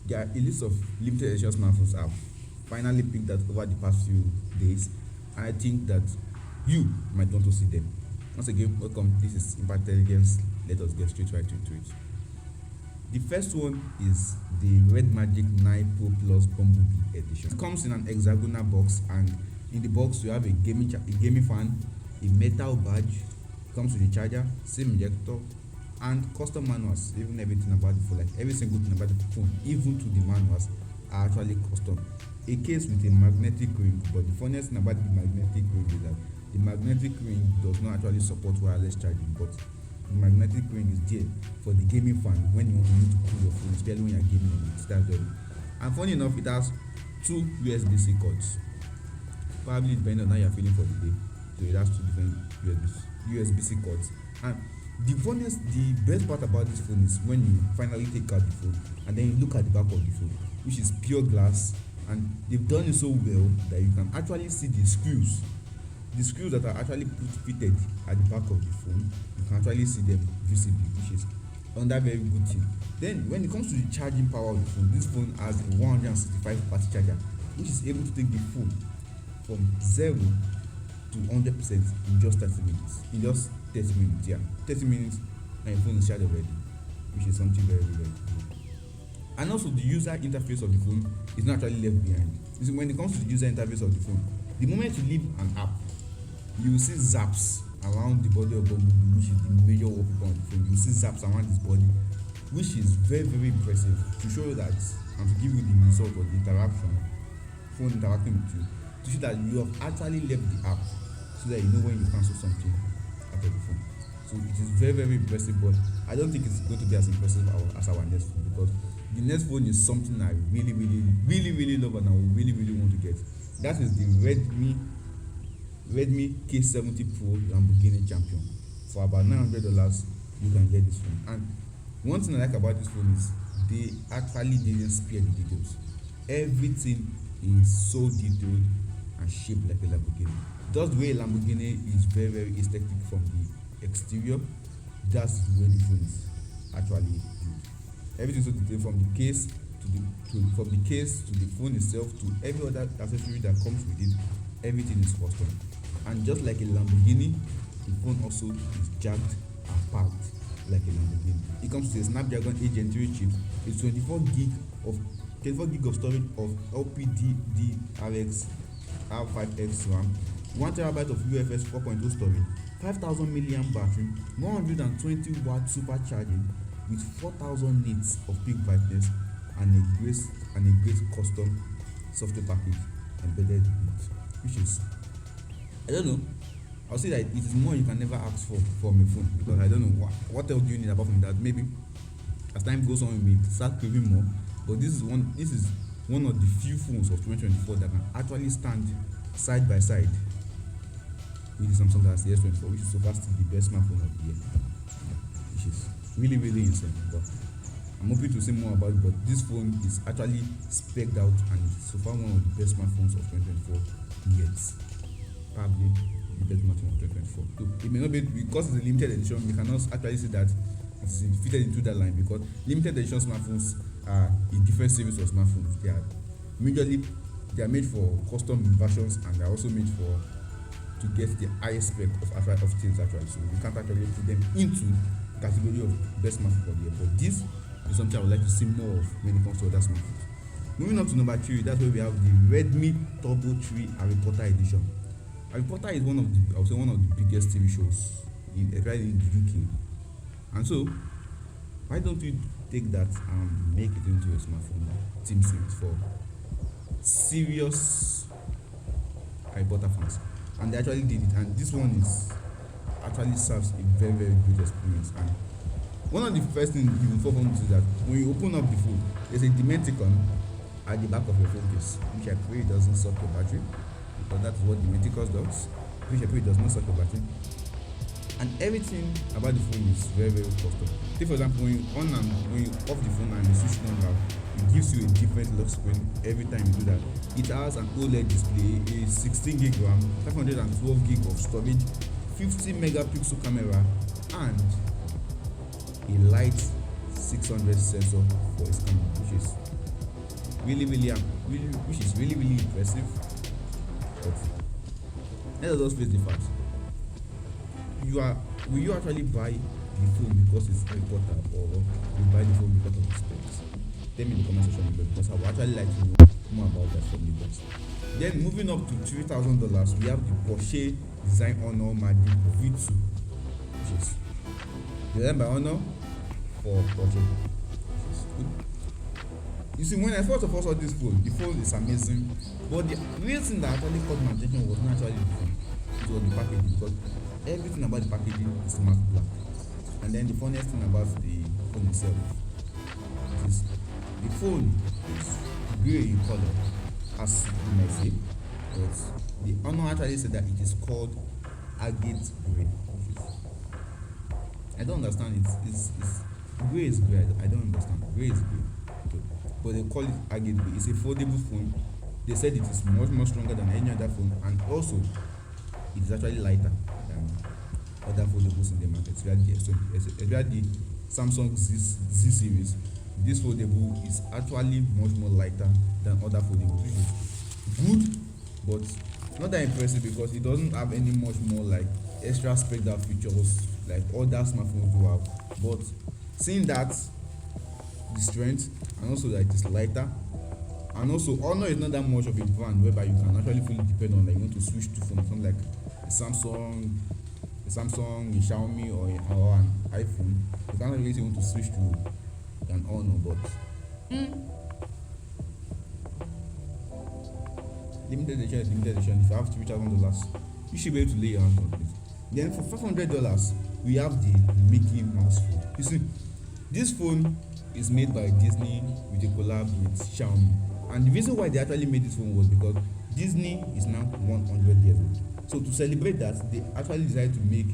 there are a list of limited edition smartphones I've finally picked out over the past few days, and I think that you might want to see them. Once again, welcome. This is Impact Intelligence. Let us get straight right into it. The first one is the Red Magic 9 Pro Plus Bumblebee Edition. It comes in an hexagonal box, and in the box you have a gaming fan, a metal badge, comes with a charger, SIM injector, and custom manuals. Even everything about the phone, like every single thing about the phone, even to the manuals, are actually custom. A case with a magnetic ring, but the funniest thing about the magnetic ring is that the magnetic ring does not actually support wireless charging, but the magnetic ring is there for the gaming fan when you want to cool your phone, especially when you're gaming on it. That's very. And funny enough, it has two USB-C cords. Probably depending on how you're feeling for the day. So it has two different USB-C cords. And the best part about this phone is when you finally take out the phone and then you look at the back of the phone, which is pure glass, and they've done it so well that you can actually see the screws that are actually fitted at the back of the phone. You can actually see them visibly, which is another very good thing. Then when it comes to the charging power of the phone, this phone has a 165 watt charger, which is able to take the phone from 0 to 100% in just 30 minutes. In just 30 minutes, yeah. 30 minutes and your phone is charged already, which is something very, very good. And also the user interface of the phone is not actually left behind. You see, when it comes to the user interface of the phone, the moment you leave an app, you will see zaps around the body of Bumblebee, which is the major wallpaper on the phone. You will see zaps around his body, which is very, very impressive to show you that, and to give you the result of the interaction, phone interacting with you, to show that you have actually left the app, so that you know when you cancel something out of the phone. So it is very, very impressive, but I don't think it's going to be as impressive as our next phone, because the next phone is something I really, really, really, really love, and I really, really want to get. That is the Redmi K70 Pro Lamborghini Champion. For about $900, you can get this phone. And one thing I like about this phone is they actually didn't spare the details. Everything is so detailed and shaped like a Lamborghini. Just the way a Lamborghini is very, very aesthetic from the exterior, that's the way the phone is actually built. Everything so detailed, from the case to the phone itself to every other accessory that comes with it. Everything is custom. And just like a Lamborghini, the phone also is jacked and packed like a Lamborghini. It comes with a Snapdragon 8 Gen 3 chip. It's 24 gig of storage of LPDDR5X RAM, 1 terabyte of UFS 4.0 storage, 5000 mAh battery, 120 watt supercharging with 4000 nits of peak brightness, and a great custom software package embedded in it, which is, I don't know, I'll say that it is more you can never ask for from a phone, because I don't know what else do you need apart from that. Maybe as time goes on we may start craving more, but this is one of the few phones of 2024 that can actually stand side by side with the Samsung Galaxy S24, which is so far still the best smartphone of the year, which is really, really insane. But I'm hoping to say more about it, but this phone is actually spec'd out, and it's so far one of the best smartphones of 2024 yet. Probably the best smartphone of 2024. So it may not be, because it's a limited edition, we cannot actually say that it's fitted into that line, because limited edition smartphones are a different series of smartphones. They are made for custom versions, and they are also made to get the highest spec of things actually. So we can't actually put them into the category of best smartphone for the year. But this is something I would like to see more of when it comes to other smartphones. Moving on to number 3, that's where we have the Redmi Turbo 3 Harry Potter edition. Harry Potter is one of the biggest TV shows right in the UK. And so, why don't we take that and make it into a smartphone team series for serious Harry Potter fans? And they actually did it, and this one actually serves a very, very good experience. And one of the first things you will fall into is that when you open up the phone, there's a Dementicon at the back of your phone case, which I pray doesn't suck your battery, because that's what Dementicon does, which I pray does not suck your battery. And everything about the phone is very, very custom. Say for example, when you off the phone and you switch it on back, it gives you a different lock screen every time you do that. It has an OLED display, a 16 gig RAM, 512 gig of storage, 50 megapixel camera, and a light 600 sensor for its camera, which is which is really impressive. But let us just face the facts. Will you actually buy the phone because it's Harry Potter, or you buy the phone because of the specs? Tell me in the comment section below, because I would actually like to know more about that from you guys. Then moving up to $3,000, we have the Porsche Design Honor Magic V2, which is designed by Honor for Porsche. You see, when I first of all saw this phone, the phone is amazing, but the real thing that actually caught my attention was not actually the phone, it was the packaging, because everything about the packaging is matte black. And then the funniest thing about the phone itself is the phone is grey in color, as you might say, but the Honor actually said that it is called agate grey. I don't understand it. It's grey is grey. I don't understand. Grey is grey. Okay. But they call it agate grey. It's a foldable phone. They said it is much stronger than any other phone, and also it is actually lighter than other foldables in the market. Especially the Samsung Z series. This foldable is actually much more lighter than other foldables, which is good, but not that impressive because it doesn't have any much more like extra spectacular features like other smartphones do have. But seeing that the strength, and also that it is lighter, and also Honor is not that much of a brand whereby you can actually fully depend on, like you want to switch to from something like a Samsung, a Xiaomi, or an iPhone. You can't really want to switch to an Honor, but limited edition is limited edition. If you have $3,000, you should be able to lay your hands on it. Then for $500, we have the Mickey Mouse phone. You see, this phone is made by Disney with a collab with Xiaomi, and the reason why they actually made this phone was because Disney is now 100 years old. So to celebrate that, they actually decided to make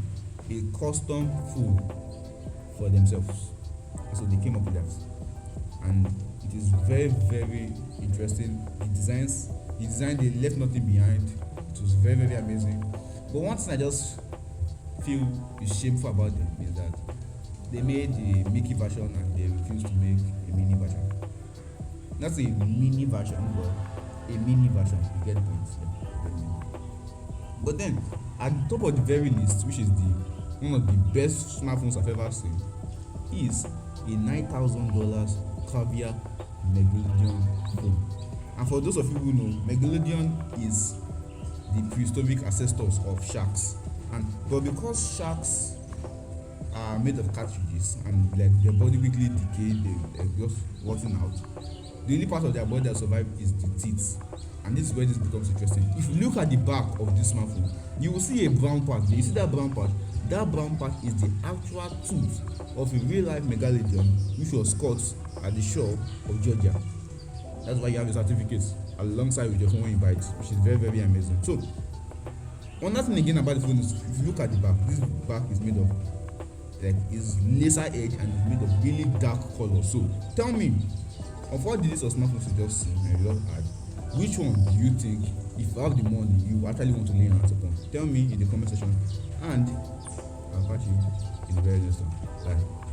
a custom phone for themselves. So they came up with that, and it is very interesting. The design they left nothing behind. It was very amazing. But one thing I just feel is shameful about them is that they made a Mickey version and they refused to make a mini version. Not a mini version, but a mini version. You get the point. Yeah. But then at the top of the very list, which is one of the best smartphones I've ever seen, is a $9,000 Caviar Megalodion phone. And for those of you who know, Megalodion is the prehistoric ancestors of sharks. But because sharks are made of cartridges and like their body quickly decay, they're just rotting out, the only part of their body that survive is the teeth. And this is where this becomes interesting. If you look at the back of this smartphone, you will see a brown part. You see that brown part? That brown part is the actual tooth of a real life Megalodion which was caught at the shore of Georgia. That's why you have a certificate alongside with your phone when you buy it, which is very amazing. So one other thing again about the phone is, if you look at the back, this back is made of like is laser edge and is made of really dark color. So tell me, of all these smartphones you just seen and you just had, which one do you think, if you have the money, you actually want to lay your hands upon? Tell me in the comment section, and I'll catch you in the very next one. Bye.